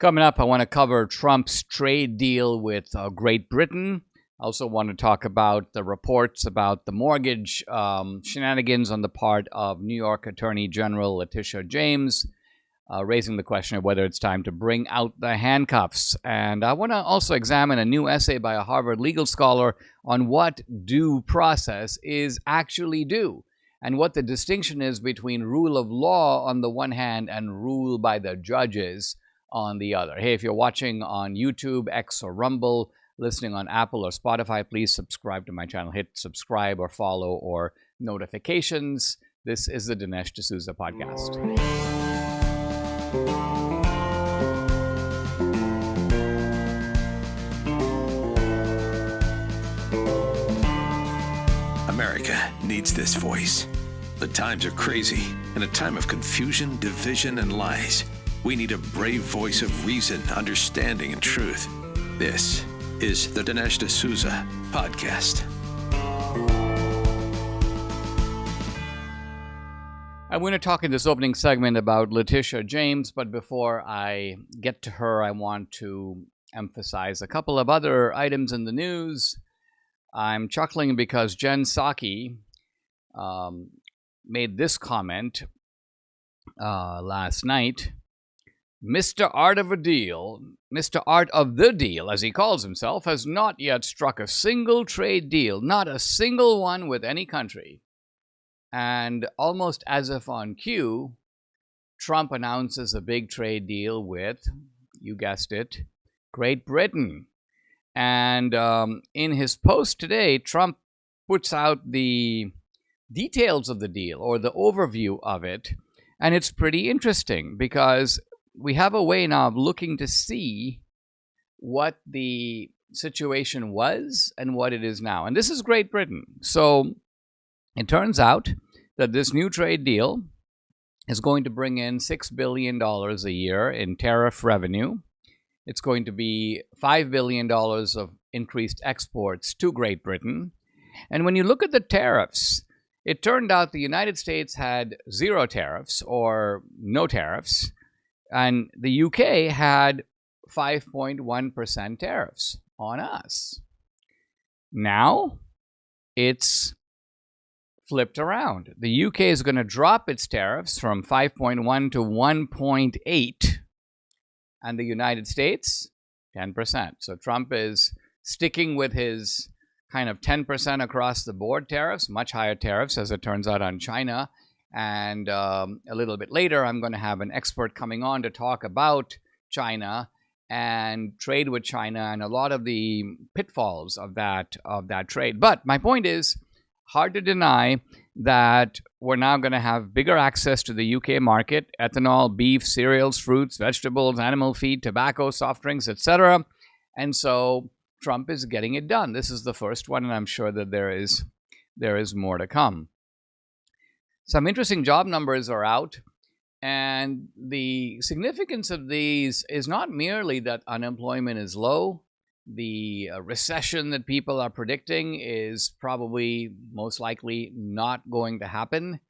Coming up, I want to cover Trump's trade deal with Great Britain. I also want to talk about the reports about the mortgage shenanigans on the part of New York Attorney General Leticia James, raising the question of whether it's time to bring out the handcuffs. And I want to also examine a new essay by a Harvard legal scholar on what due process is actually due, and what the distinction is between rule of law on the one hand and rule by the judges on the other. Hey, if you're watching on YouTube, X, or Rumble, listening on Apple or Spotify, please subscribe to my channel. Hit subscribe or follow or notifications. This is the Dinesh D'Souza podcast. America needs this voice. The times are crazy. In a time of confusion, division, and lies, we need a brave voice of reason, understanding, and truth. This is the Dinesh D'Souza podcast. I'm going to talk in this opening segment about Leticia James, but before I get to her, I want to emphasize a couple of other items in the news. I'm chuckling because Jen Psaki made this comment last night. Mr. Art of a Deal, Mr. Art of the Deal, as he calls himself, has not yet struck a single trade deal, not a single one with any country. And almost as if on cue, Trump announces a big trade deal with, you guessed it, Great Britain. And in his post today, Trump puts out the details of the deal, or the overview of it. And it's pretty interesting because we have a way now of looking to see what the situation was and what it is now. And this is Great Britain. So it turns out that this new trade deal is going to bring in $6 billion a year in tariff revenue. It's going to be $5 billion of increased exports to Great Britain. And when you look at the tariffs, it turned out the United States had zero tariffs or no tariffs, and the UK had 5.1% tariffs on us. Now it's flipped around. The UK is going to drop its tariffs from 5.1 to 1.8, and the United States, 10%. So Trump is sticking with his kind of 10% across the board tariffs, much higher tariffs, as it turns out, on China. And a little bit later, I'm going to have an expert coming on to talk about China and trade with China and a lot of the pitfalls of that trade. But my point is, hard to deny that we're now going to have bigger access to the UK market: ethanol, beef, cereals, fruits, vegetables, animal feed, tobacco, soft drinks, etc. And so Trump is getting it done. This is the first one, and I'm sure that there is more to come. Some interesting job numbers are out, and the significance of these is not merely that unemployment is low. The recession that people are predicting is probably most likely not going to happen.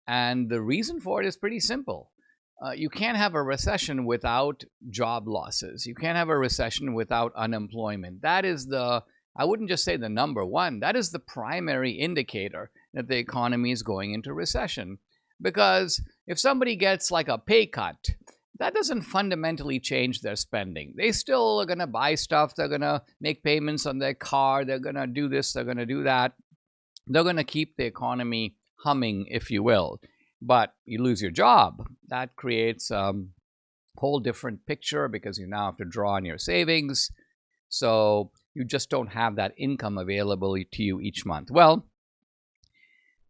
And the reason for it is pretty simple. You can't have a recession without job losses. You can't have a recession without unemployment. That is I wouldn't just say the number one, that is the primary indicator that the economy is going into recession. Because if somebody gets like a pay cut, that doesn't fundamentally change their spending. They still are going to buy stuff. They're going to make payments on their car. They're going to do this. They're going to do that. They're going to keep the economy humming, if you will. But you lose your job. That creates a whole different picture because you now have to draw on your savings. So you just don't have that income available to you each month. Well,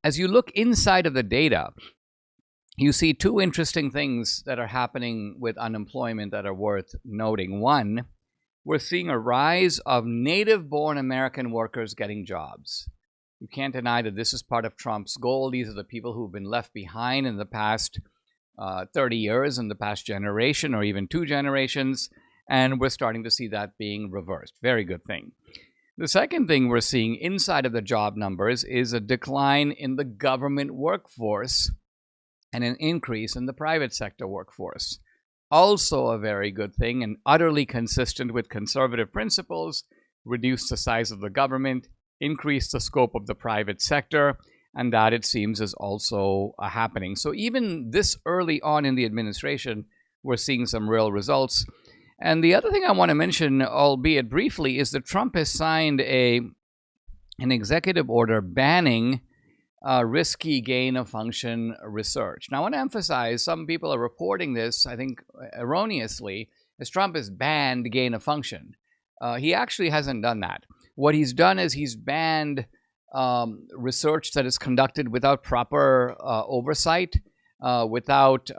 as you look inside of the data, you see two interesting things that are happening with unemployment that are worth noting. One, we're seeing a rise of native-born American workers getting jobs. You can't deny that this is part of Trump's goal. These are the people who've been left behind in the past 30 years, in the past generation, or even 2 generations. And we're starting to see that being reversed. Very good thing. The second thing we're seeing inside of the job numbers is a decline in the government workforce and an increase in the private sector workforce. also a very good thing and utterly consistent with conservative principles, reduce the size of the government, increase the scope of the private sector, and that, it seems, is also happening. So even this early on in the administration, we're seeing some real results. And the other thing I want to mention, albeit briefly, is that Trump has signed an executive order banning risky gain-of-function research. Now, I want to emphasize, some people are reporting this, I think erroneously, as Trump has banned gain-of-function. He actually hasn't done that. What he's done is he's banned research that is conducted without proper oversight, without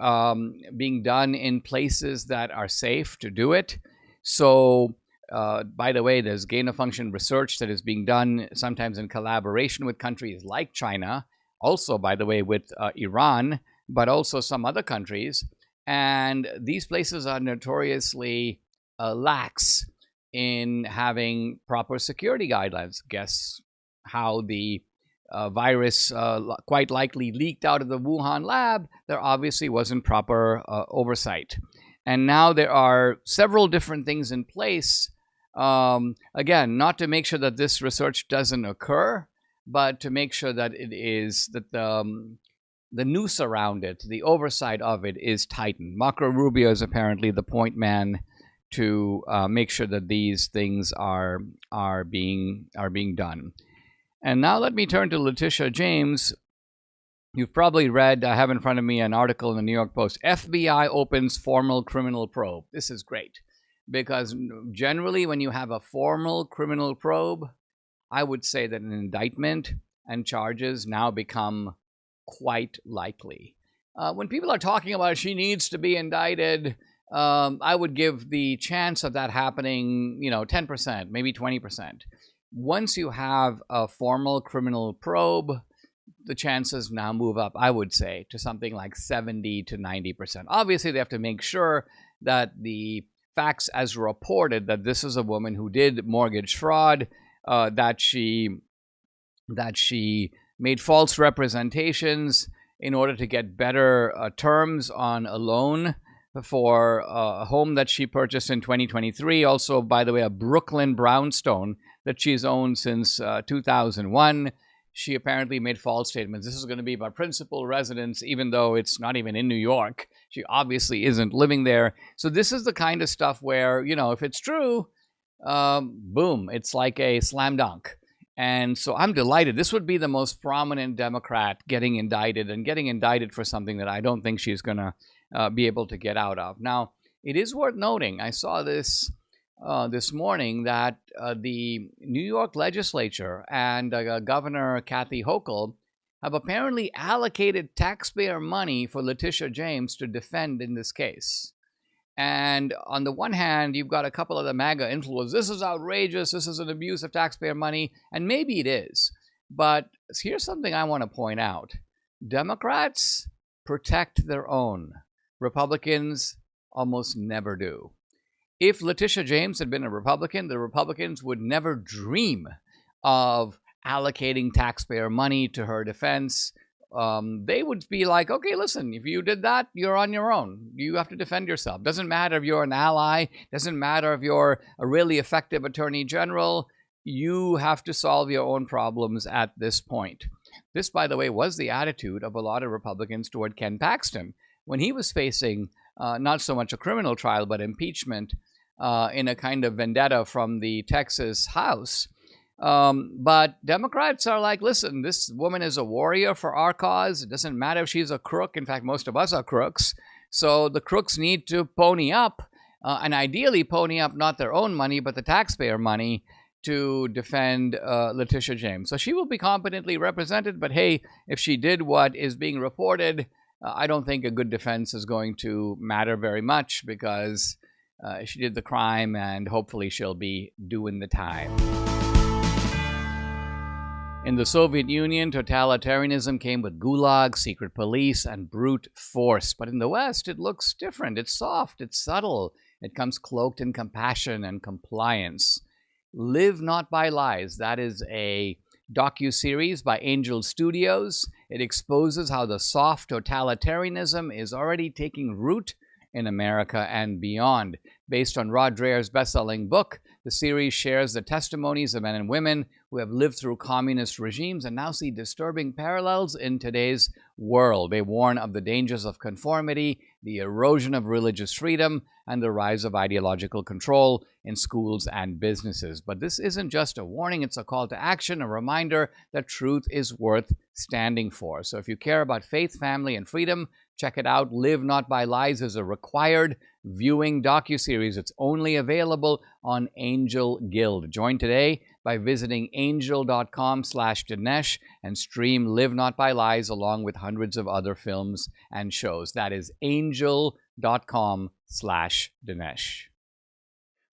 being done in places that are safe to do it. So, by the way, there's gain-of-function research that is being done sometimes in collaboration with countries like China, also, by the way, with Iran, but also some other countries. And these places are notoriously lax in having proper security guidelines. Guess how the virus quite likely leaked out of the Wuhan lab? There obviously wasn't proper oversight. And now there are several different things in place. Again, not to make sure that this research doesn't occur, but to make sure that it is, that the noose around it, the oversight of it, is tightened. Marco Rubio is apparently the point man to make sure that these things are being done. And now let me turn to Leticia James. You've probably read, I have in front of me an article in the New York Post, FBI opens formal criminal probe. This is great, because generally when you have a formal criminal probe, I would say that an indictment and charges now become quite likely. When people are talking about she needs to be indicted, I would give the chance of that happening, 10%, maybe 20%. Once you have a formal criminal probe, the chances now move up, I would say, to something like 70 to 90%. Obviously, they have to make sure that the facts as reported, that this is a woman who did mortgage fraud, that she made false representations in order to get better terms on a loan for a home that she purchased in 2023. Also, by the way, a Brooklyn brownstone that she's owned since 2001. She apparently made false statements. This is going to be my principal residence, even though it's not even in New York. She obviously isn't living there. So this is the kind of stuff where, if it's true, boom, it's like a slam dunk. And so I'm delighted. This would be the most prominent Democrat getting indicted, and getting indicted for something that I don't think she's going to be able to get out of. Now, it is worth noting, I saw this this morning, that the New York legislature and Governor Kathy Hochul have apparently allocated taxpayer money for Leticia James to defend in this case. And on the one hand, you've got a couple of the MAGA influencers. This is outrageous. This is an abuse of taxpayer money. And maybe it is. But here's something I want to point out. Democrats protect their own. Republicans almost never do. If Leticia James had been a Republican, the Republicans would never dream of allocating taxpayer money to her defense. They would be like, okay, listen, if you did that, you're on your own. You have to defend yourself. Doesn't matter if you're an ally. Doesn't matter if you're a really effective attorney general. You have to solve your own problems at this point. This, by the way, was the attitude of a lot of Republicans toward Ken Paxton when he was facing not so much a criminal trial, but impeachment in a kind of vendetta from the Texas House. But Democrats are like, listen, this woman is a warrior for our cause. It doesn't matter if she's a crook. In fact, most of us are crooks. So the crooks need to pony up, and ideally pony up not their own money, but the taxpayer money, to defend Leticia James. So she will be competently represented, but hey, if she did what is being reported, I don't think a good defense is going to matter very much, because she did the crime, and hopefully she'll be doing the time. In the Soviet Union, totalitarianism came with gulags, secret police, and brute force. But in the West, it looks different. It's soft, it's subtle. It comes cloaked in compassion and compliance. Live Not by Lies. That is a docuseries by Angel Studios. It exposes how the soft totalitarianism is already taking root in America and beyond. Based on Rod Dreher's best-selling book, the series shares the testimonies of men and women who have lived through communist regimes and now see disturbing parallels in today's world. They warn of the dangers of conformity, the erosion of religious freedom, and the rise of ideological control in schools and businesses. But this isn't just a warning, it's a call to action, a reminder that truth is worth standing for. So if you care about faith, family, and freedom, check it out. Live Not by Lies is a required viewing docuseries. It's only available on Angel Guild. Join today by visiting angel.com/Dinesh and stream Live Not by Lies along with hundreds of other films and shows. That is angel.com/Dinesh.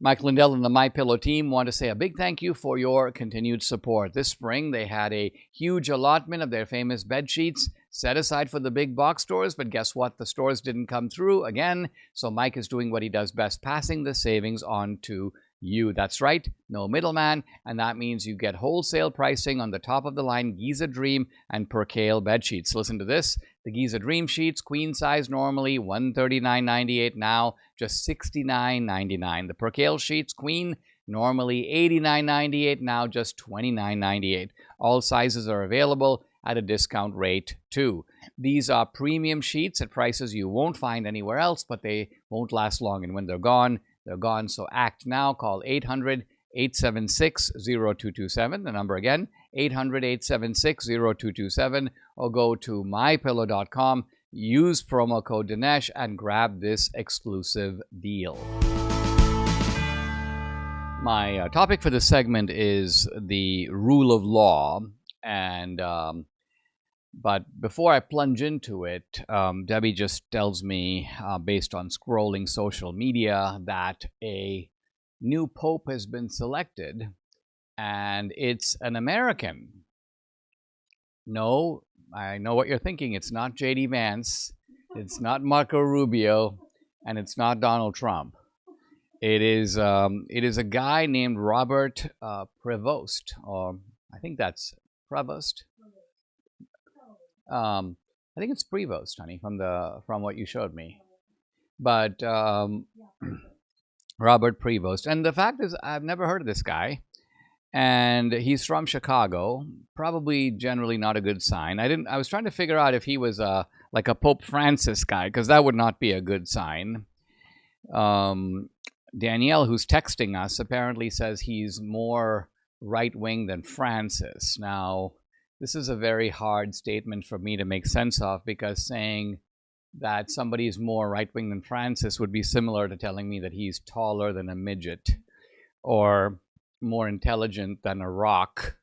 Mike Lindell and the MyPillow team want to say a big thank you for your continued support. This spring, they had a huge allotment of their famous bed sheets set aside for the big box stores, but guess what? The stores didn't come through again, so Mike is doing what he does best, passing the savings on to you. That's right, no middleman, and that means you get wholesale pricing on the top-of-the-line Giza Dream and Percale bed sheets. Listen to this. The Giza Dream sheets, queen size normally $139.98, now just $69.99. The Percale sheets, queen, normally $89.98, now just $29.98. All sizes are available at a discount rate too. These are premium sheets at prices you won't find anywhere else, but they won't last long, and when they're gone, they're gone. So act now. Call 800-876-0227. The number again, 800-876-0227, or go to mypillow.com. Use promo code Dinesh and grab this exclusive deal. My topic for this segment is the rule of law. And but before I plunge into it, Debbie just tells me, based on scrolling social media, that a new pope has been selected, and it's an American. No, I know what you're thinking. It's not J.D. Vance, it's not Marco Rubio, and it's not Donald Trump. It is a guy named Robert Prevost, or I think that's Prevost. I think it's Prevost, honey, from what you showed me. But Robert Prevost, and the fact is, I've never heard of this guy, and he's from Chicago. Probably generally not a good sign. I was trying to figure out if he was like a Pope Francis guy, because that would not be a good sign. Danielle, who's texting us, apparently says he's more right-wing than Francis. Now, this is a very hard statement for me to make sense of, because saying that somebody is more right-wing than Francis would be similar to telling me that he's taller than a midget or more intelligent than a rock.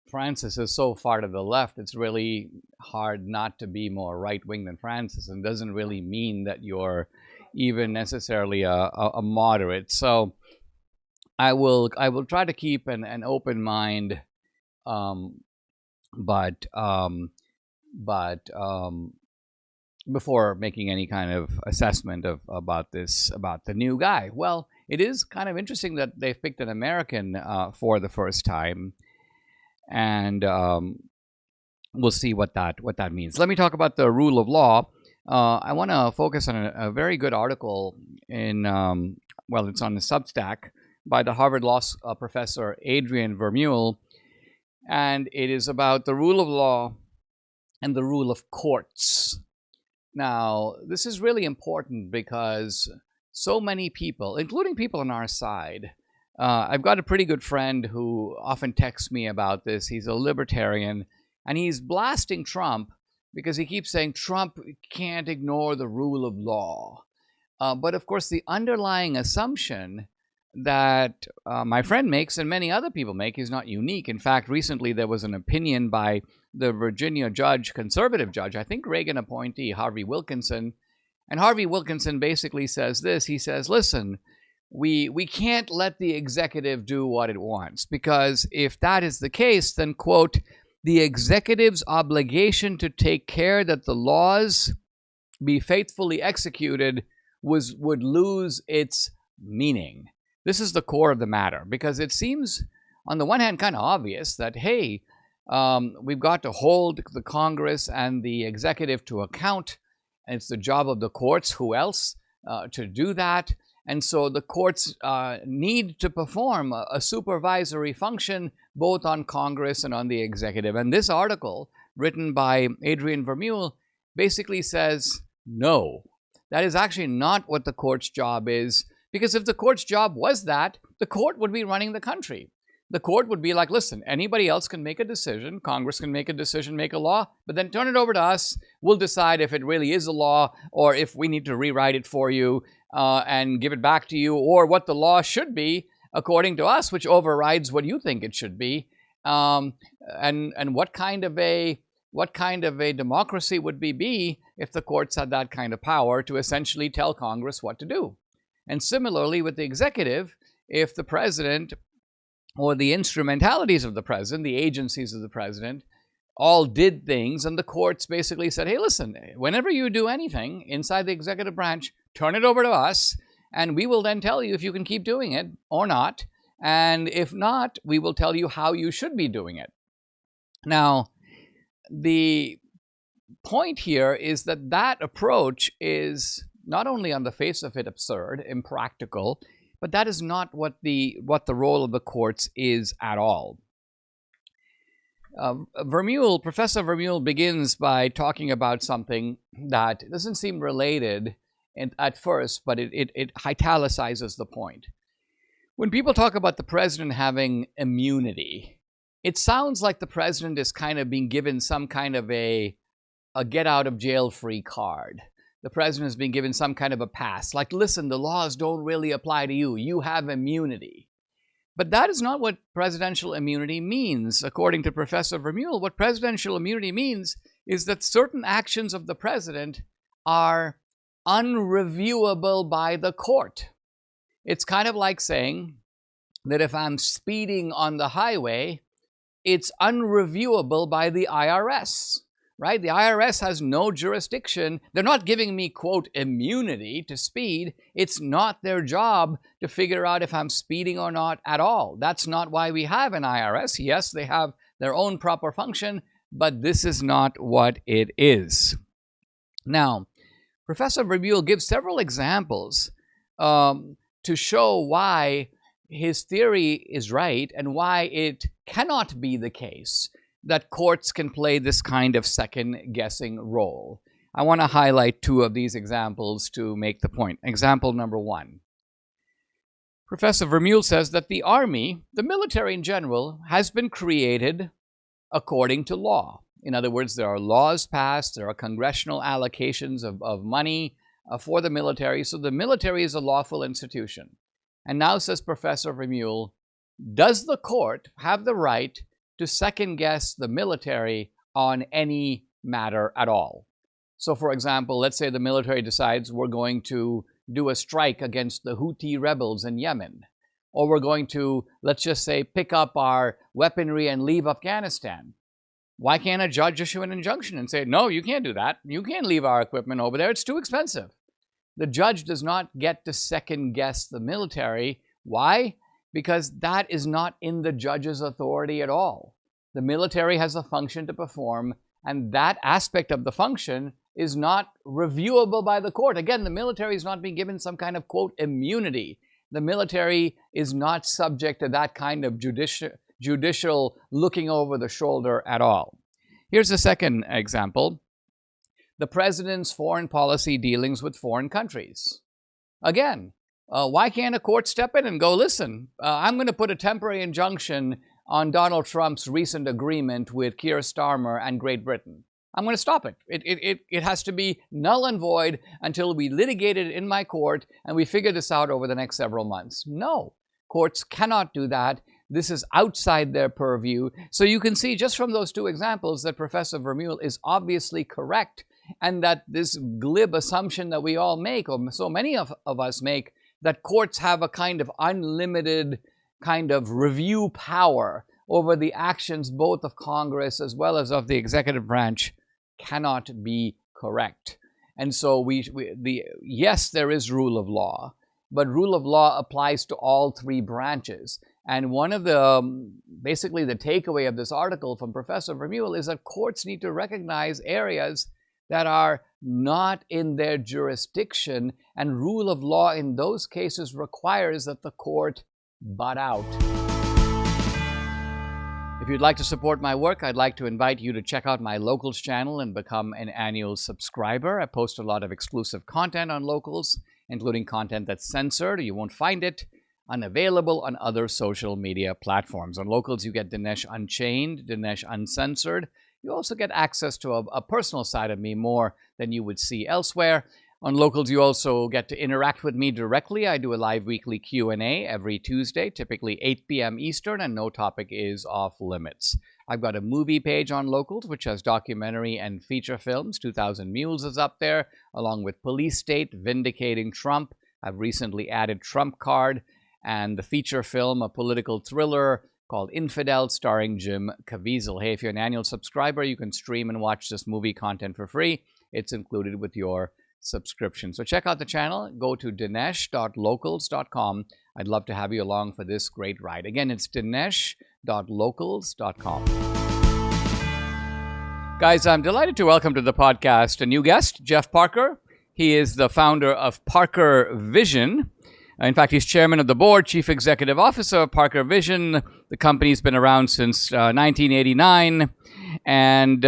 Francis is so far to the left, it's really hard not to be more right-wing than Francis, and doesn't really mean that you're even necessarily a moderate. So I will try to keep an open mind, but before making any kind of assessment about the new guy. Well, it is kind of interesting that they've picked an American for the first time, and we'll see what that means. Let me talk about the rule of law. I want to focus on a very good article in it's on the Substack by the Harvard Law professor Adrian Vermeule, and it is about the rule of law and the rule of courts. Now, this is really important because so many people, including people on our side, I've got a pretty good friend who often texts me about this. He's a libertarian, and he's blasting Trump because he keeps saying Trump can't ignore the rule of law. But of course, the underlying assumption that my friend makes and many other people make is not unique. In fact, recently there was an opinion by the Virginia judge, conservative judge, I think Reagan appointee, Harvey Wilkinson. And Harvey Wilkinson basically says this. He says, listen, we can't let the executive do what it wants, because if that is the case, then, quote, the executive's obligation to take care that the laws be faithfully executed would lose its meaning. This is the core of the matter, because it seems, on the one hand, kind of obvious that, hey, We've got to hold the Congress and the executive to account, and it's the job of the courts, who else, to do that. And so the courts need to perform a supervisory function both on Congress and on the executive. And this article, written by Adrian Vermeule, basically says no. That is actually not what the court's job is, because if the court's job was that, the court would be running the country. The court would be like, listen, anybody else can make a decision, Congress can make a decision, make a law, but then turn it over to us. We'll decide if it really is a law or if we need to rewrite it for you and give it back to you, or what the law should be according to us, which overrides what you think it should be. And what kind of a democracy would we be if the courts had that kind of power to essentially tell Congress what to do? And similarly with the executive, if the president or the instrumentalities of the president, the agencies of the president, all did things, and the courts basically said, hey, listen, whenever you do anything inside the executive branch, turn it over to us, and we will then tell you if you can keep doing it or not. And if not, we will tell you how you should be doing it. Now, the point here is that that approach is not only on the face of it absurd, impractical, but that is not what the role of the courts is at all. Professor Vermeule begins by talking about something that doesn't seem related at first, but it italicizes the point. When people talk about the president having immunity, it sounds like the president is kind of being given some kind of a get-out-of-jail-free card. The president has been given some kind of a pass. Like, listen, the laws don't really apply to you. You have immunity. But that is not what presidential immunity means. According to Professor Vermeule, what presidential immunity means is that certain actions of the president are unreviewable by the court. It's kind of like saying that if I'm speeding on the highway, it's unreviewable by the IRS. Right? The IRS has no jurisdiction. They're not giving me, quote, immunity to speed. It's not their job to figure out if I'm speeding or not at all. That's not why we have an IRS. Yes, they have their own proper function, but this is not what it is. Now, Professor Vermeule gives several examples to show why his theory is right and why it cannot be the case that courts can play this kind of second-guessing role. I want to highlight two of these examples to make the point. Example number one. Professor Vermeule says that the army, the military in general, has been created according to law. In other words, there are laws passed, there are congressional allocations of money for the military, so the military is a lawful institution. And now, says Professor Vermeule, does the court have the right to second-guess the military on any matter at all? So, for example, let's say the military decides we're going to do a strike against the Houthi rebels in Yemen, or we're going to, let's just say, pick up our weaponry and leave Afghanistan. Why can't a judge issue an injunction and say, no, you can't do that. You can't leave our equipment over there. It's too expensive. The judge does not get to second-guess the military. Why? Because that is not in the judge's authority at all. The military has a function to perform, and that aspect of the function is not reviewable by the court. Again, the military is not being given some kind of, quote, immunity. The military is not subject to that kind of judicial looking over the shoulder at all. Here's a second example. The president's foreign policy dealings with foreign countries. Again, why can't a court step in and go, listen, I'm going to put a temporary injunction on Donald Trump's recent agreement with Keir Starmer and Great Britain. I'm going to stop it. It has to be null and void until we litigate it in my court and we figure this out over the next several months. No, courts cannot do that. This is outside their purview. So you can see just from those two examples that Professor Vermeule is obviously correct, and that this glib assumption that we all make, or so many of us make, that courts have a kind of unlimited kind of review power over the actions both of Congress as well as of the executive branch, cannot be correct. And so yes, there is rule of law. but rule of law applies to all three branches. And one of the, basically the takeaway of this article from Professor Vermeule is that courts need to recognize areas that are not in their jurisdiction, and rule of law in those cases requires that the court butt out. If you'd like to support my work, I'd like to invite you to check out my Locals channel and become an annual subscriber. I post a lot of exclusive content on Locals, including content that's censored. You won't find it, unavailable on other social media platforms. On Locals, you get Dinesh Unchained, Dinesh Uncensored. You also get access to a personal side of me more than you would see elsewhere. On Locals, you also get to interact with me directly. I do a live weekly Q&A every Tuesday, typically 8 p.m. Eastern, and no topic is off limits. I've got a movie page on Locals, which has documentary and feature films. 2000 Mules is up there, along with Police State, Vindicating Trump. I've recently added Trump Card, and the feature film, a political thriller called Infidel, starring Jim Caviezel. Hey, if you're an annual subscriber, you can stream and watch this movie content for free. It's included with your subscription. So check out the channel. Go to dinesh.locals.com. I'd love to have you along for this great ride. Again, it's dinesh.locals.com. Guys, I'm delighted to welcome to the podcast a new guest, Jeff Parker. He is the founder of Parker Vision. In fact, he's chairman of the board, chief executive officer of Parker Vision. The company's been around since 1989. And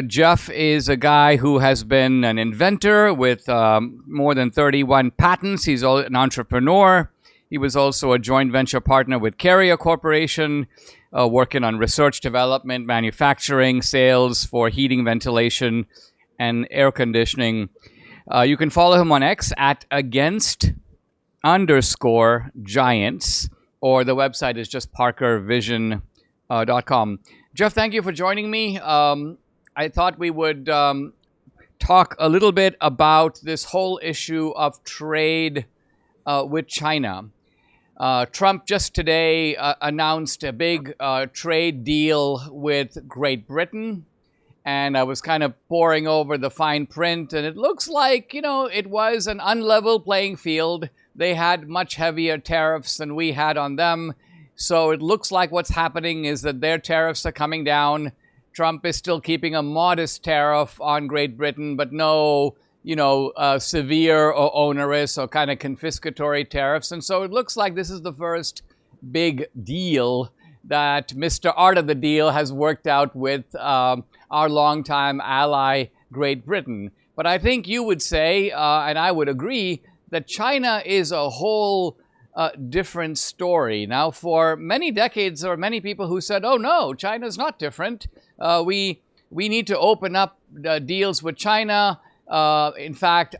Jeff is a guy who has been an inventor with more than 31 patents. He's an entrepreneur. He was also a joint venture partner with Carrier Corporation, working on research, development, manufacturing, sales for heating, ventilation, and air conditioning. You can follow him on X at against_giants, or the website is just parkervision.com. Jeff, thank you for joining me. I thought we would talk a little bit about this whole issue of trade with China. Trump just today announced a big trade deal with Great Britain, and I was kind of poring over the fine print, and it looks like, it was an unlevel playing field. They had much heavier tariffs than we had on them. So it looks like what's happening is that their tariffs are coming down. Trump is still keeping a modest tariff on Great Britain, but no, severe or onerous or kind of confiscatory tariffs. And so it looks like this is the first big deal that Mr. Art of the Deal has worked out with our longtime ally, Great Britain. But I think you would say, and I would agree, that China is a whole different story. Now, for many decades, there were many people who said, oh no, China's not different. We need to open up deals with China. In fact,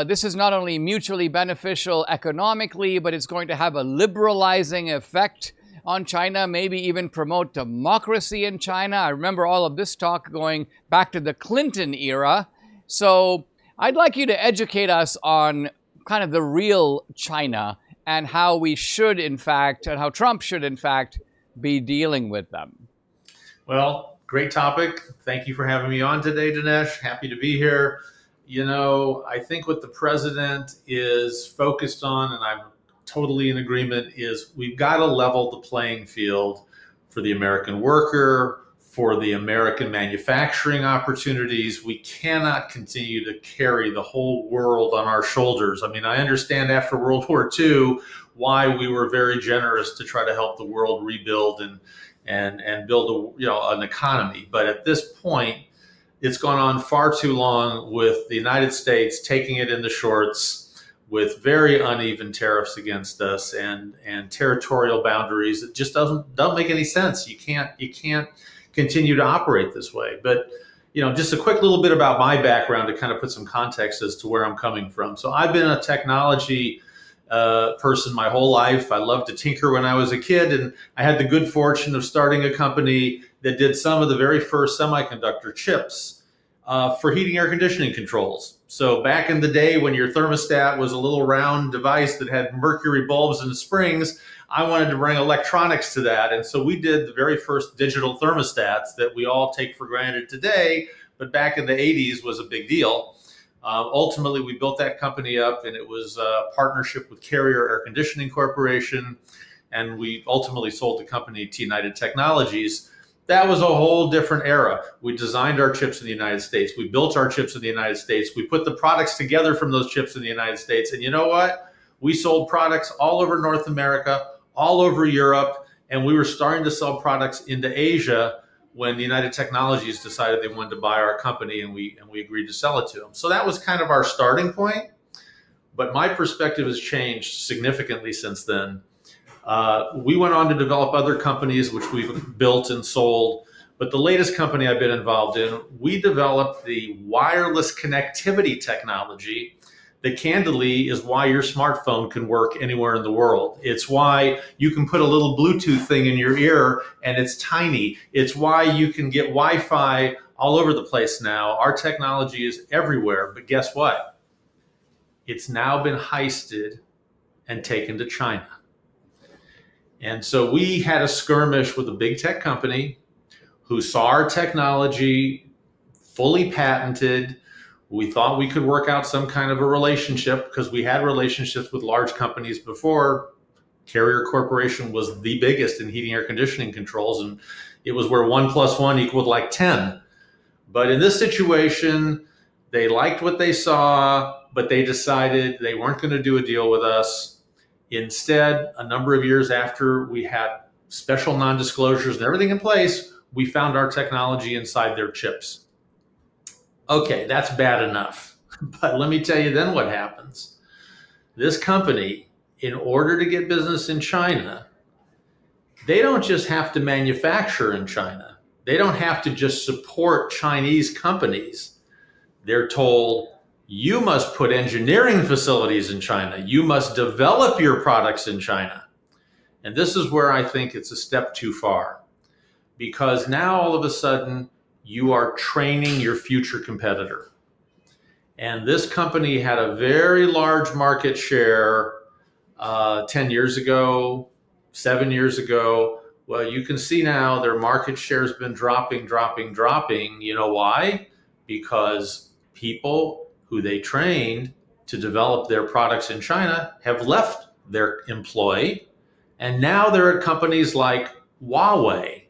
this is not only mutually beneficial economically, but it's going to have a liberalizing effect on China, maybe even promote democracy in China. I remember all of this talk going back to the Clinton era. So I'd like you to educate us on kind of the real China and how we should, in fact, and how Trump should, in fact, be dealing with them. Well, great topic. Thank you for having me on today, Dinesh. Happy to be here. I think what the president is focused on, and I'm totally in agreement, is we've got to level the playing field for the American worker, for the American manufacturing opportunities. We cannot continue to carry the whole world on our shoulders. I mean, I understand after World War II why we were very generous to try to help the world rebuild and build an economy. But at this point, it's gone on far too long with the United States taking it in the shorts, with very uneven tariffs against us and territorial boundaries. It just don't make any sense. You can't continue to operate this way. But, just a quick little bit about my background to kind of put some context as to where I'm coming from. So I've been a technology person my whole life. I loved to tinker when I was a kid, and I had the good fortune of starting a company that did some of the very first semiconductor chips for heating air conditioning controls. So back in the day when your thermostat was a little round device that had mercury bulbs and springs, I wanted to bring electronics to that. And so we did the very first digital thermostats that we all take for granted today, but back in the 80s was a big deal. Ultimately, we built that company up, and it was a partnership with Carrier Air Conditioning Corporation, and we ultimately sold the company to United Technologies. That was a whole different era. We designed our chips in the United States. We built our chips in the United States. We put the products together from those chips in the United States. And you know what? We sold products all over North America, all over Europe, and we were starting to sell products into Asia when United Technologies decided they wanted to buy our company, and we agreed to sell it to them. So that was kind of our starting point. But my perspective has changed significantly since then. We went on to develop other companies, which we've built and sold. But the latest company I've been involved in, we developed the wireless connectivity technology that candidly is why your smartphone can work anywhere in the world. It's why you can put a little Bluetooth thing in your ear and it's tiny. It's why you can get Wi-Fi all over the place now. Our technology is everywhere. But guess what? It's now been heisted and taken to China. And so we had a skirmish with a big tech company who saw our technology fully patented. We thought we could work out some kind of a relationship because we had relationships with large companies before. Carrier Corporation was the biggest in heating air conditioning controls, and it was where 1 + 1 equaled like 10. But in this situation, they liked what they saw, but they decided they weren't going to do a deal with us. Instead, a number of years after we had special non-disclosures and everything in place, we found our technology inside their chips. Okay, that's bad enough. But let me tell you then what happens. This company, in order to get business in China, they don't just have to manufacture in China. They don't have to just support Chinese companies. They're told, you must put engineering facilities in China. You must develop your products in China. And this is where I think it's a step too far, because now all of a sudden you are training your future competitor. And this company had a very large market share 10 years ago, 7 years ago. Well, you can see now their market share has been dropping. You know why? Because people who they trained to develop their products in China have left their employ, and now they're at companies like Huawei,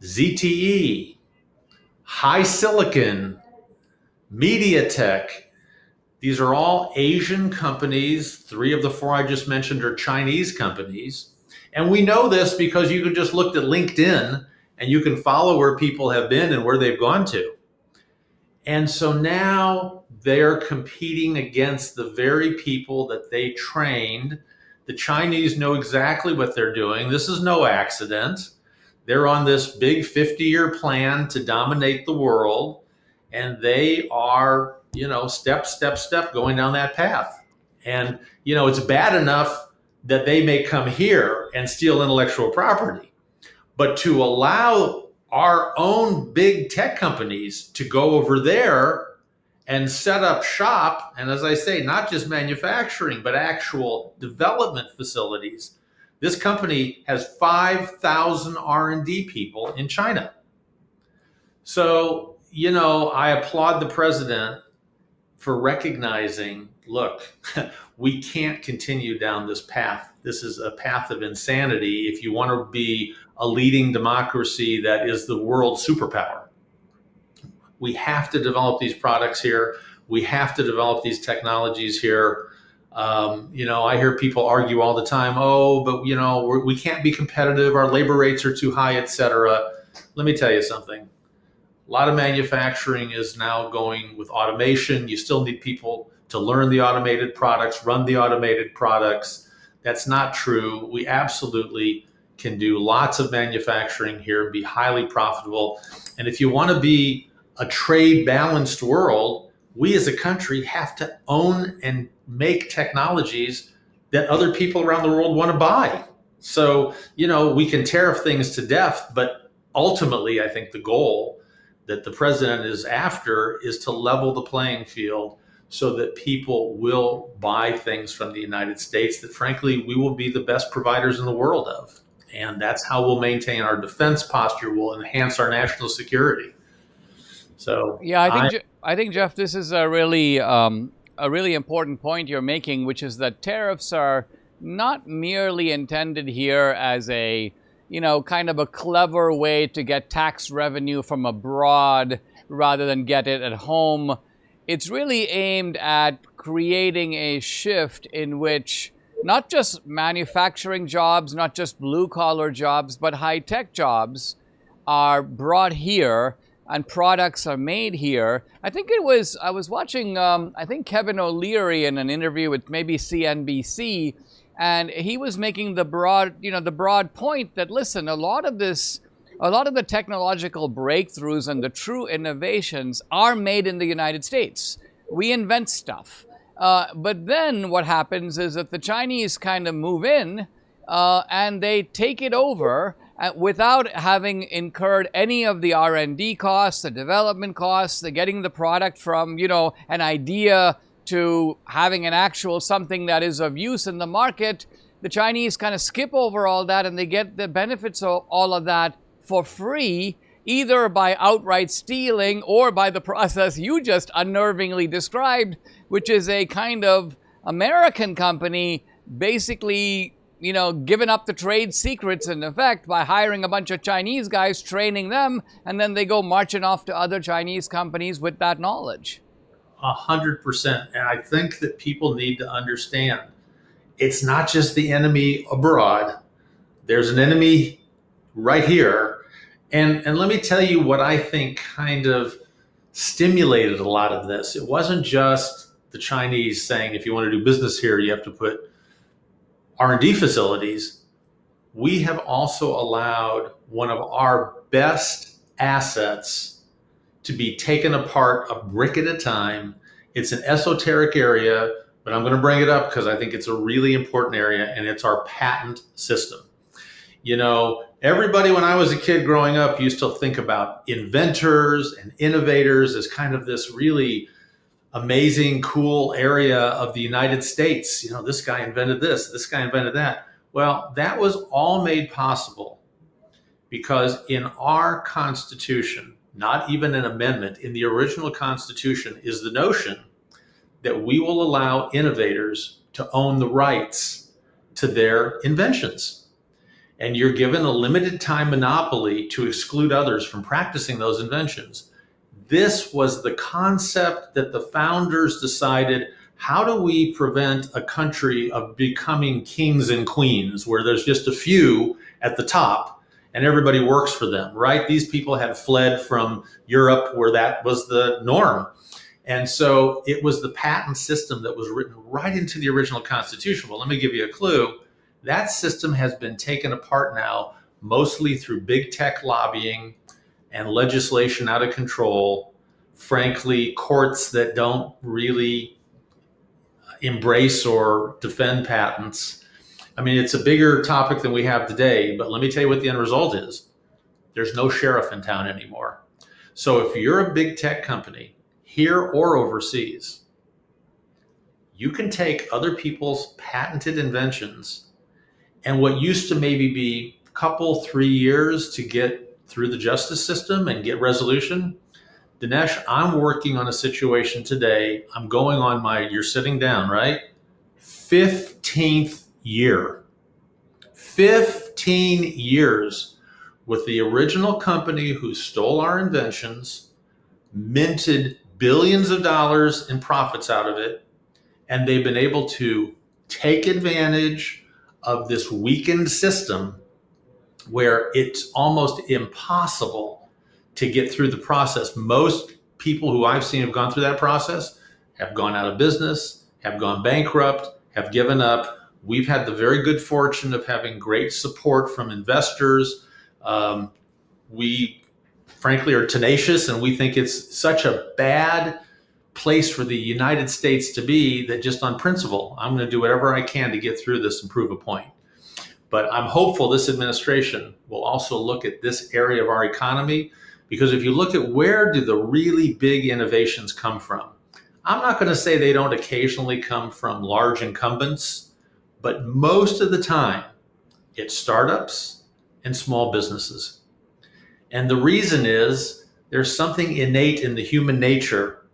ZTE, High Silicon, MediaTek. These are all Asian companies. 3 of the 4 I just mentioned are Chinese companies. And we know this because you can just look at LinkedIn and you can follow where people have been and where they've gone to. And so now they're competing against the very people that they trained. The Chinese know exactly what they're doing. This is no accident. They're on this big 50-year plan to dominate the world. And they are, step going down that path. And, it's bad enough that they may come here and steal intellectual property. But to allow our own big tech companies to go over there and set up shop, and as I say, not just manufacturing, but actual development facilities. This company has 5,000 R&D people in China. So, I applaud the president for recognizing, look, we can't continue down this path. This is a path of insanity if you want to be a leading democracy that is the world superpower. We have to develop these products here. We have to develop these technologies here. I hear people argue all the time, but we can't be competitive. Our labor rates are too high, et cetera. Let me tell you something. A lot of manufacturing is now going with automation. You still need people to learn the automated products, run the automated products. That's not true. We absolutely can do lots of manufacturing here and be highly profitable. And if you want to be a trade balanced world, we as a country have to own and make technologies that other people around the world want to buy. So, we can tariff things to death, but ultimately, I think the goal that the president is after is to level the playing field so that people will buy things from the United States that, frankly, we will be the best providers in the world of. And that's how we'll maintain our defense posture. We'll enhance our national security. So yeah, Jeff, this is a really important point you're making, which is that tariffs are not merely intended here as a, kind of a clever way to get tax revenue from abroad rather than get it at home. It's really aimed at creating a shift in which not just manufacturing jobs, not just blue-collar jobs, but high-tech jobs are brought here and products are made here. I was watching, I think Kevin O'Leary in an interview with maybe CNBC, and he was making the broad point that, listen, a lot of the technological breakthroughs and the true innovations are made in the United States. We invent stuff. But then what happens is that the Chinese kind of move in and they take it over without having incurred any of the R&D costs, the development costs, the getting the product from, an idea to having an actual something that is of use in the market. The Chinese kind of skip over all that and they get the benefits of all of that for free, either by outright stealing or by the process you just unnervingly described, which is a kind of American company basically, giving up the trade secrets in effect by hiring a bunch of Chinese guys, training them, and then they go marching off to other Chinese companies with that knowledge. 100%. And I think that people need to understand it's not just the enemy abroad. There's an enemy right here. And let me tell you what I think kind of stimulated a lot of this. It wasn't just the Chinese saying, if you want to do business here, you have to put R&D facilities. We have also allowed one of our best assets to be taken apart a brick at a time. It's an esoteric area, but I'm going to bring it up because I think it's a really important area, and it's our patent system. Everybody when I was a kid growing up used to think about inventors and innovators as kind of this really amazing, cool area of the United States. This guy invented this guy invented that. Well, that was all made possible because in our Constitution, not even an amendment, in the original Constitution is the notion that we will allow innovators to own the rights to their inventions. And you're given a limited time monopoly to exclude others from practicing those inventions. This was the concept that the founders decided, how do we prevent a country of becoming kings and queens where there's just a few at the top and everybody works for them, right? These people had fled from Europe where that was the norm. And so it was the patent system that was written right into the original Constitution. Well, let me give you a clue. That system has been taken apart now, mostly through big tech lobbying and legislation out of control. Frankly, courts that don't really embrace or defend patents. I mean, it's a bigger topic than we have today, but let me tell you what the end result is. There's no sheriff in town anymore. So if you're a big tech company, here or overseas, you can take other people's patented inventions and what used to maybe be a couple, 3 years to get through the justice system and get resolution. Dinesh, I'm working on a situation today. I'm going on you're sitting down, right? 15th year. 15 years with the original company who stole our inventions, minted billions of dollars in profits out of it, and they've been able to take advantage of this weakened system where it's almost impossible to get through the process. Most people who I've seen have gone through that process have gone out of business, have gone bankrupt, have given up. We've had the very good fortune of having great support from investors. We frankly are tenacious, and we think it's such a bad place for the United States to be that just on principle, I'm going to do whatever I can to get through this and prove a point. But I'm hopeful this administration will also look at this area of our economy, because if you look at where do the really big innovations come from, I'm not going to say they don't occasionally come from large incumbents, but most of the time it's startups and small businesses. And the reason is there's something innate in the human nature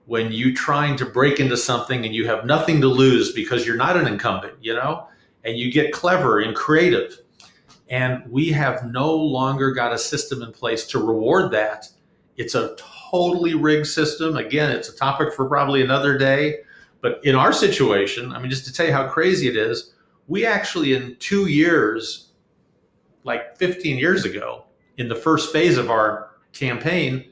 when you trying to break into something and you have nothing to lose because you're not an incumbent, and you get clever and creative. And we have no longer got a system in place to reward that. It's a totally rigged system. Again, it's a topic for probably another day. But in our situation, just to tell you how crazy it is, we actually in 2 years, like 15 years ago, in the first phase of our campaign,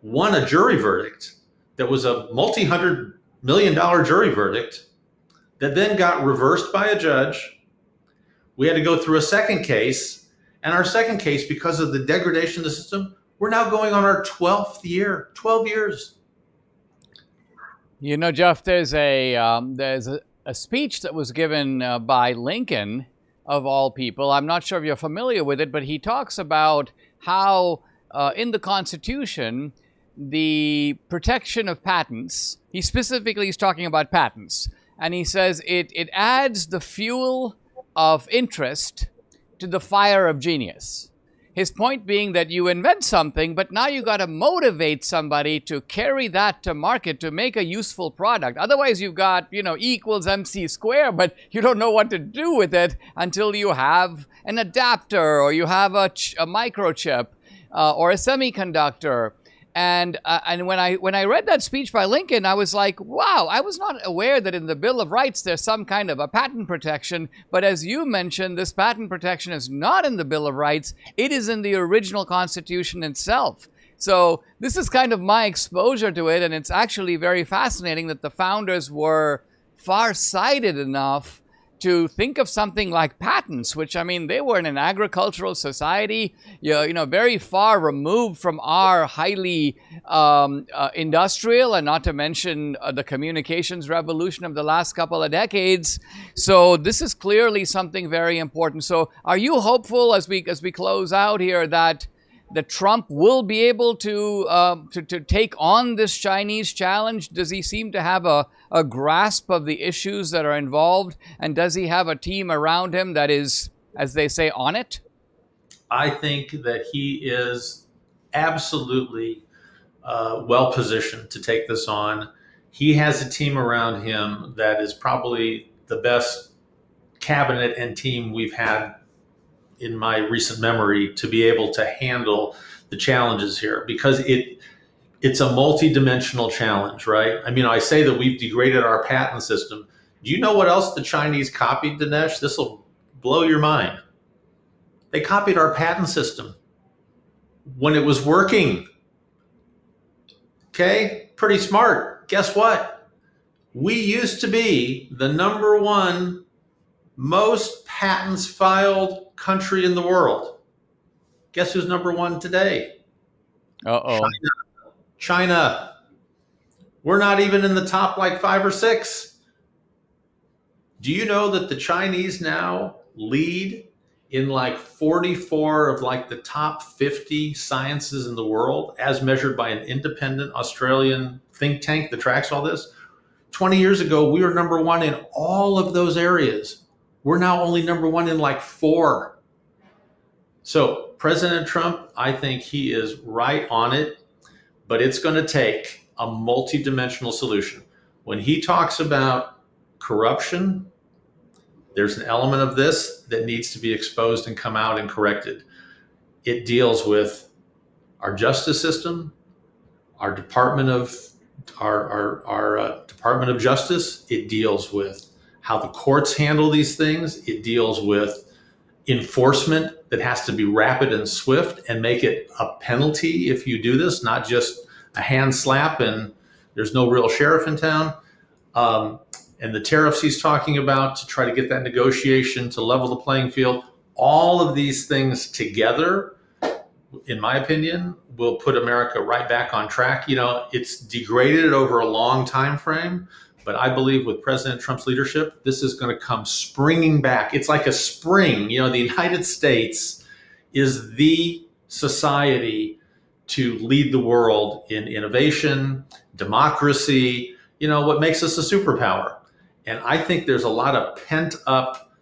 won a jury verdict that was a multi-$100 million jury verdict that then got reversed by a judge. We had to go through a second case, and our second case, because of the degradation of the system, we're now going on our 12th year, 12 years. Jeff, there's a speech that was given by Lincoln, of all people. I'm not sure if you're familiar with it, but he talks about how in the Constitution, the protection of patents, he specifically is talking about patents, and he says it adds the fuel of interest to the fire of genius. His point being that you invent something, but now you got to motivate somebody to carry that to market to make a useful product. Otherwise, you've got, E equals MC squared, but you don't know what to do with it until you have an adapter, or you have a microchip, or a semiconductor. And when I read that speech by Lincoln, I was like, wow, I was not aware that in the Bill of Rights there's some kind of a patent protection. But as you mentioned, this patent protection is not in the Bill of Rights. It is in the original Constitution itself. So this is kind of my exposure to it. And it's actually very fascinating that the founders were far-sighted enough to think of something like patents, which, they were in an agricultural society, very far removed from our highly industrial, and not to mention the communications revolution of the last couple of decades. So this is clearly something very important. So are you hopeful, as we close out here, that Trump will be able to take on this Chinese challenge? Does he seem to have a grasp of the issues that are involved? And does he have a team around him that is, as they say, on it? I think that he is absolutely well positioned to take this on. He has a team around him that is probably the best cabinet and team we've had in my recent memory to be able to handle the challenges here, because it's a multidimensional challenge, right? I say that we've degraded our patent system. Do you know what else the Chinese copied, Dinesh? This will blow your mind. They copied our patent system when it was working. Okay, pretty smart. Guess what? We used to be the #1 most patents filed country in the world. Guess who's #1 today? Uh-oh. China. We're not even in the top 5 or 6. Do you know that the Chinese now lead in 44 of the top 50 sciences in the world, as measured by an independent Australian think tank that tracks all this? 20 years ago, we were #1 in all of those areas. We're now only #1 in 4. So President Trump, I think he is right on it, but it's going to take a multidimensional solution. When he talks about corruption, there's an element of this that needs to be exposed and come out and corrected. It deals with our justice system, our Department of Department of Justice. It deals with how the courts handle these things. It deals with enforcement that has to be rapid and swift and make it a penalty if you do this, not just a hand slap and there's no real sheriff in town. And the tariffs he's talking about to try to get that negotiation to level the playing field. All of these things together, in my opinion, will put America right back on track. It's degraded over a long time frame, but I believe with President Trump's leadership, this is going to come springing back. It's like a spring. The United States is the society to lead the world in innovation, democracy, what makes us a superpower. And I think there's a lot of pent up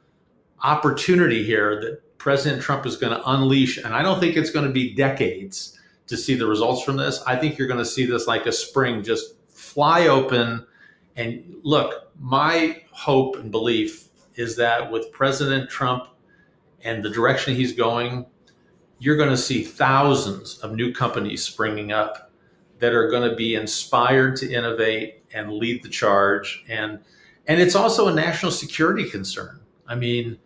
opportunity here that President Trump is going to unleash. And I don't think it's going to be decades to see the results from this. I think you're going to see this like a spring just fly open. And look, my hope and belief is that with President Trump and the direction he's going, you're going to see thousands of new companies springing up that are going to be inspired to innovate and lead the charge. And it's also a national security concern. I mean,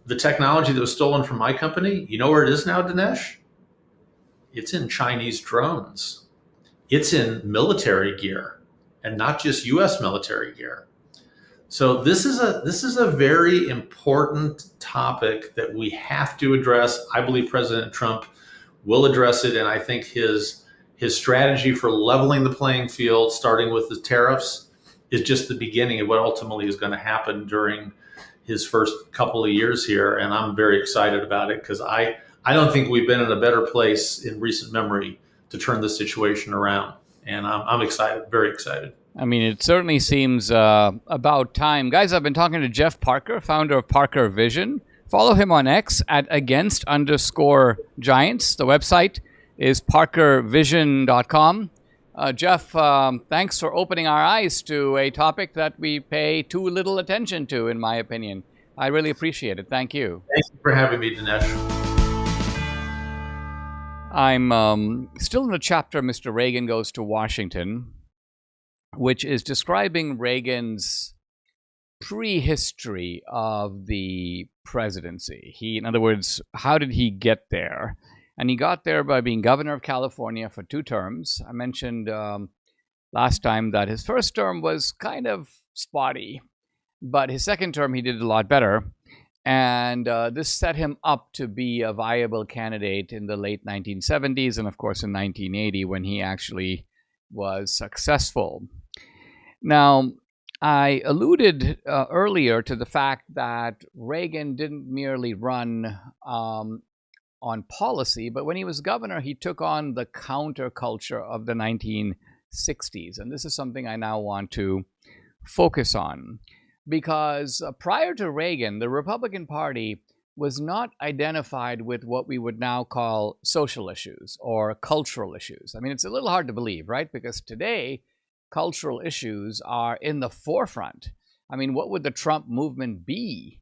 the technology that was stolen from my company, you know where it is now, Dinesh? It's in Chinese drones. It's in military gear, and not just US military gear. So this is a very important topic that we have to address. I believe President Trump will address it, and I think his strategy for leveling the playing field, starting with the tariffs, is just the beginning of what ultimately is going to happen during his first couple of years here. And I'm very excited about it because I don't think we've been in a better place in recent memory to turn this situation around. And I'm excited, very excited. I mean, it certainly seems about time. Guys, I've been talking to Jeff Parker, founder of Parker Vision. Follow him on X at @against_giants. The website is parkervision.com. Jeff, thanks for opening our eyes to a topic that we pay too little attention to, in my opinion. I really appreciate it. Thank you. Thank you for having me, Dinesh. I'm still in the chapter Mr. Reagan Goes to Washington, which is describing Reagan's prehistory of the presidency. In other words, how did he get there? And he got there by being governor of California for 2 terms. I mentioned last time that his first term was kind of spotty, but his second term he did a lot better. And this set him up to be a viable candidate in the late 1970s and, of course, in 1980 when he actually was successful. Now, I alluded earlier to the fact that Reagan didn't merely run on policy, but when he was governor, he took on the counterculture of the 1960s. And this is something I now want to focus on. Because prior to Reagan, the Republican Party was not identified with what we would now call social issues or cultural issues. I mean, it's a little hard to believe, right? Because today, cultural issues are in the forefront. I mean, what would the Trump movement be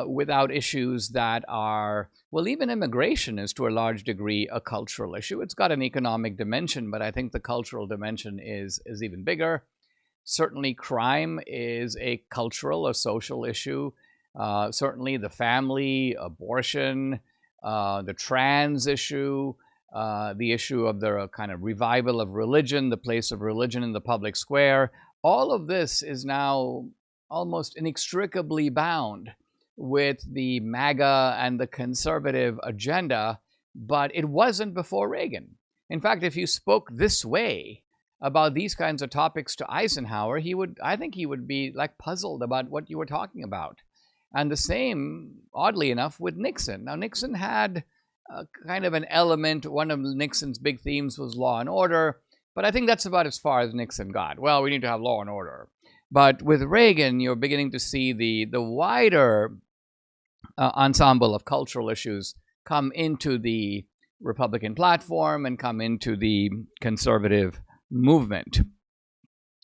without issues that are, well, even immigration is to a large degree a cultural issue. It's got an economic dimension, but I think the cultural dimension is even bigger. Certainly, crime is a cultural or social issue. Certainly, the family, abortion, the trans issue, the issue of the kind of revival of religion, the place of religion in the public square. All of this is now almost inextricably bound with the MAGA and the conservative agenda, but it wasn't before Reagan. In fact, if you spoke this way about these kinds of topics to Eisenhower, I think he would be like puzzled about what you were talking about. And the same, oddly enough, with Nixon. Now, Nixon had kind of an element. One of Nixon's big themes was law and order, but I think that's about as far as Nixon got. Well, we need to have law and order. But with Reagan, you're beginning to see the wider ensemble of cultural issues come into the Republican platform and come into the conservative movement.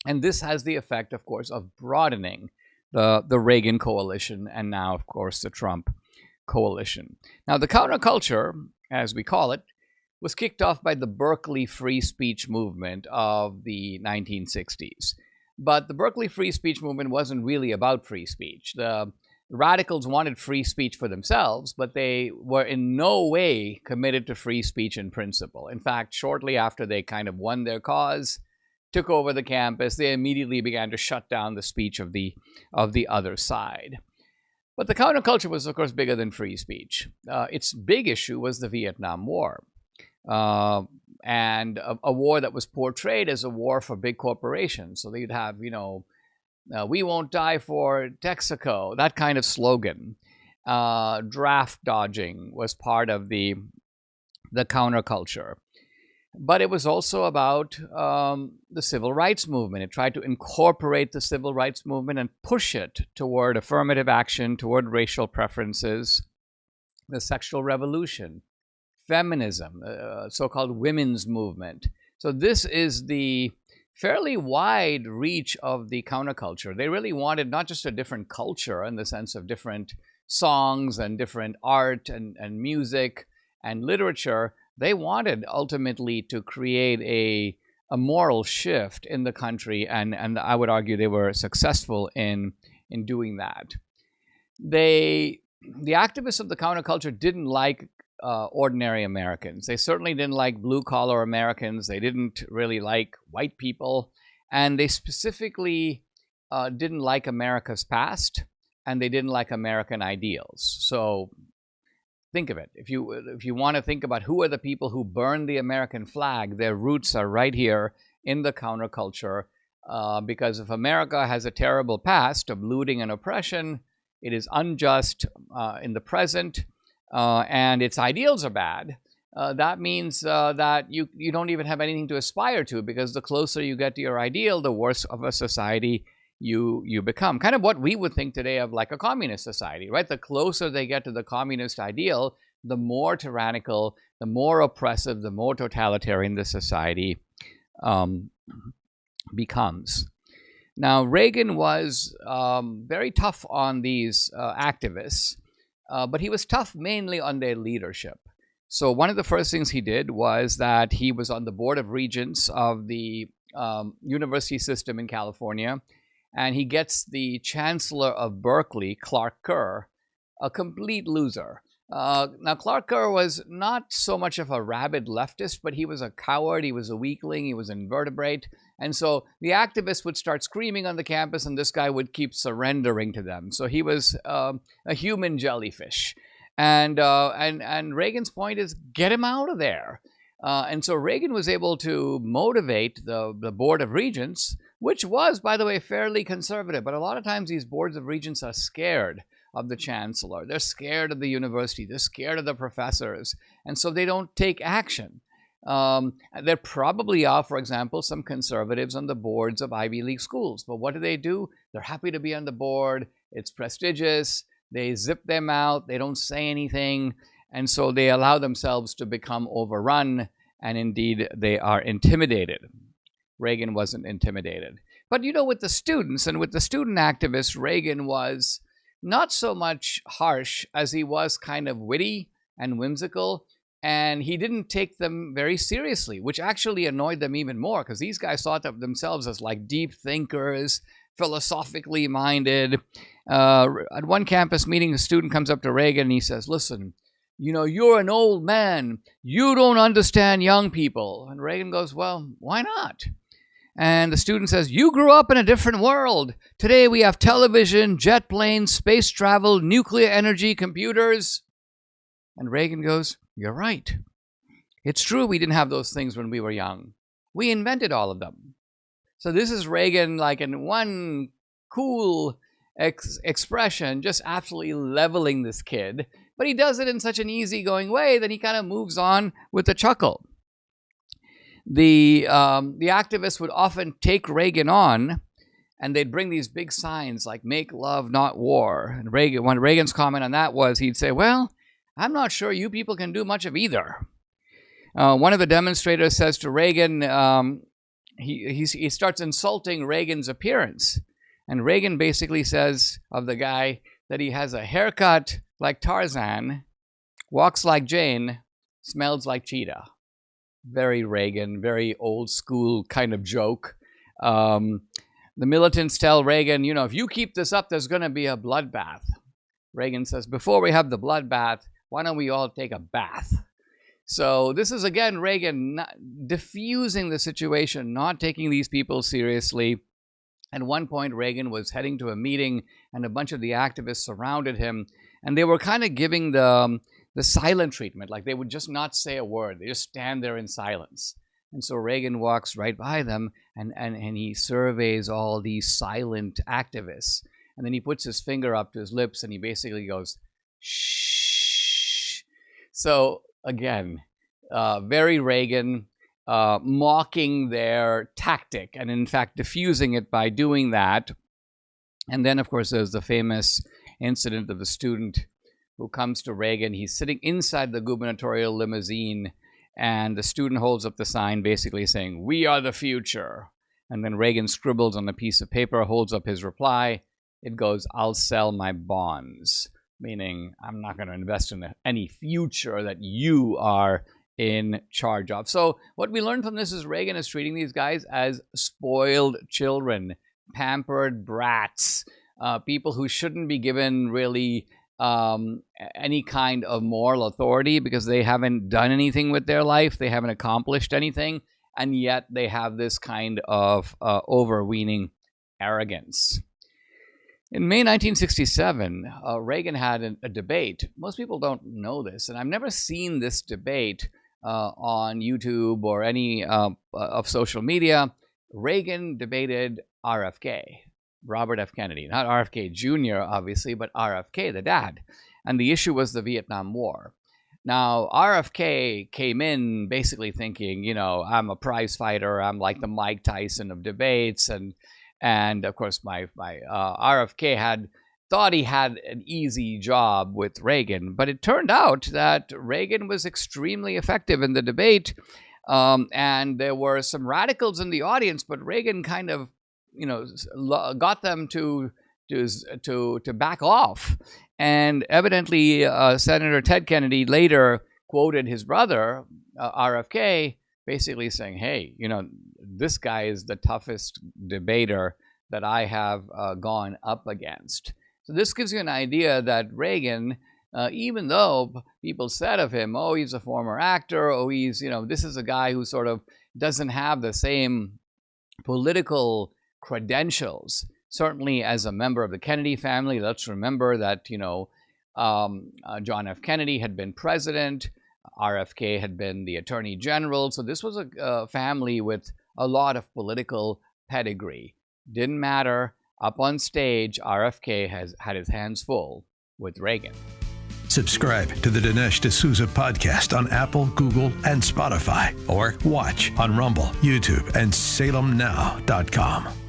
And this has the effect, of course, of broadening the Reagan coalition and now, of course, the Trump coalition. Now, the counterculture, as we call it, was kicked off by the Berkeley free speech movement of the 1960s. But the Berkeley free speech movement wasn't really about free speech. The radicals wanted free speech for themselves, but they were in no way committed to free speech in principle. In fact, shortly after they kind of won their cause, took over the campus, they immediately began to shut down the speech of the other side. But the counterculture was, of course, bigger than free speech. Its big issue was the Vietnam War, and a war that was portrayed as a war for big corporations. So they'd have, we won't die for Texaco, that kind of slogan. Draft dodging was part of the counterculture. But it was also about the civil rights movement. It tried to incorporate the civil rights movement and push it toward affirmative action, toward racial preferences, the sexual revolution, feminism, so-called women's movement. So this is the fairly wide reach of the counterculture. They really wanted not just a different culture in the sense of different songs and different art and music and literature. They wanted ultimately to create a moral shift in the country, and I would argue they were successful in doing that. The activists of the counterculture didn't like ordinary Americans. They certainly didn't like blue-collar Americans. They didn't really like white people. And they specifically didn't like America's past, and they didn't like American ideals. So think of it. If you want to think about who are the people who burned the American flag, their roots are right here in the counterculture. Because if America has a terrible past of looting and oppression, it is unjust in the present, and its ideals are bad, that means that you don't even have anything to aspire to, because the closer you get to your ideal, the worse of a society you become. Kind of what we would think today of like a communist society, right? The closer they get to the communist ideal, the more tyrannical, the more oppressive, the more totalitarian the society becomes. Now, Reagan was very tough on these activists, but he was tough mainly on their leadership. So one of the first things he did was that he was on the board of regents of the university system in California, and he gets the chancellor of Berkeley, Clark Kerr, a complete loser. Now, Clark Kerr was not so much of a rabid leftist, but he was a coward, he was a weakling, he was an invertebrate. And so the activists would start screaming on the campus, and this guy would keep surrendering to them. So he was a human jellyfish. And Reagan's point is, get him out of there. And so Reagan was able to motivate the Board of Regents, which was, by the way, fairly conservative. But a lot of times these boards of regents are scared of the chancellor. They're scared of the university. They're scared of the professors. And so they don't take action. There probably are, for example, some conservatives on the boards of Ivy League schools. But what do? They're happy to be on the board. It's prestigious. They zip their mouth. They don't say anything. And so they allow themselves to become overrun. And indeed, they are intimidated. Reagan wasn't intimidated. But with the students and with the student activists, Reagan was not so much harsh as he was kind of witty and whimsical. And he didn't take them very seriously, which actually annoyed them even more, because these guys thought of themselves as like deep thinkers, philosophically minded. At one campus meeting, a student comes up to Reagan and he says, listen, you're an old man. You don't understand young people. And Reagan goes, well, why not? And the student says, you grew up in a different world. Today we have television, jet planes, space travel, nuclear energy, computers. And Reagan goes, you're right. It's true we didn't have those things when we were young. We invented all of them. So this is Reagan, like in one cool expression, just absolutely leveling this kid. But he does it in such an easygoing way that he kind of moves on with a chuckle. The activists would often take Reagan on, and they'd bring these big signs like "Make love, not war." And when Reagan's comment on that was, he'd say, well, I'm not sure you people can do much of either. One of the demonstrators says to Reagan, he starts insulting Reagan's appearance. And Reagan basically says of the guy that he has a haircut like Tarzan, walks like Jane, smells like Cheetah. Very Reagan, very old school kind of joke. The militants tell Reagan, if you keep this up, there's going to be a bloodbath. Reagan says, before we have the bloodbath, why don't we all take a bath? So this is, again, Reagan diffusing the situation, not taking these people seriously. At one point, Reagan was heading to a meeting, and a bunch of the activists surrounded him, and they were kind of giving the silent treatment, like they would just not say a word. They just stand there in silence. And so Reagan walks right by them, and he surveys all these silent activists. And then he puts his finger up to his lips, and he basically goes, shh. So again, very Reagan, mocking their tactic, and in fact diffusing it by doing that. And then, of course, there's the famous incident of the student who comes to Reagan. He's sitting inside the gubernatorial limousine, and the student holds up the sign basically saying, "We are the future." And then Reagan scribbles on a piece of paper, holds up his reply. It goes, "I'll sell my bonds," meaning I'm not going to invest in any future that you are in charge of. So what we learned from this is Reagan is treating these guys as spoiled children, pampered brats, people who shouldn't be given really any kind of moral authority because they haven't done anything with their life, they haven't accomplished anything, and yet they have this kind of overweening arrogance. In May 1967, Reagan had a debate. Most people don't know this, and I've never seen this debate on YouTube or any of social media. Reagan debated RFK, Robert F. Kennedy, not RFK Jr., obviously, but RFK, the dad. And the issue was the Vietnam War. Now, RFK came in basically thinking, I'm a prize fighter. I'm like the Mike Tyson of debates. And of course, my RFK thought he had an easy job with Reagan. But it turned out that Reagan was extremely effective in the debate. And there were some radicals in the audience, but Reagan kind of got them to back off. And evidently, Senator Ted Kennedy later quoted his brother, RFK, basically saying, hey, this guy is the toughest debater that I have gone up against. So this gives you an idea that Reagan, even though people said of him, oh, he's a former actor, oh, he's, this is a guy who sort of doesn't have the same political credentials. Certainly as a member of the Kennedy family, let's remember that, John F. Kennedy had been president, RFK had been the attorney general. So this was a family with a lot of political pedigree. Didn't matter. Up on stage, RFK had his hands full with Reagan. Subscribe to the Dinesh D'Souza podcast on Apple, Google, and Spotify, or watch on Rumble, YouTube, and SalemNow.com.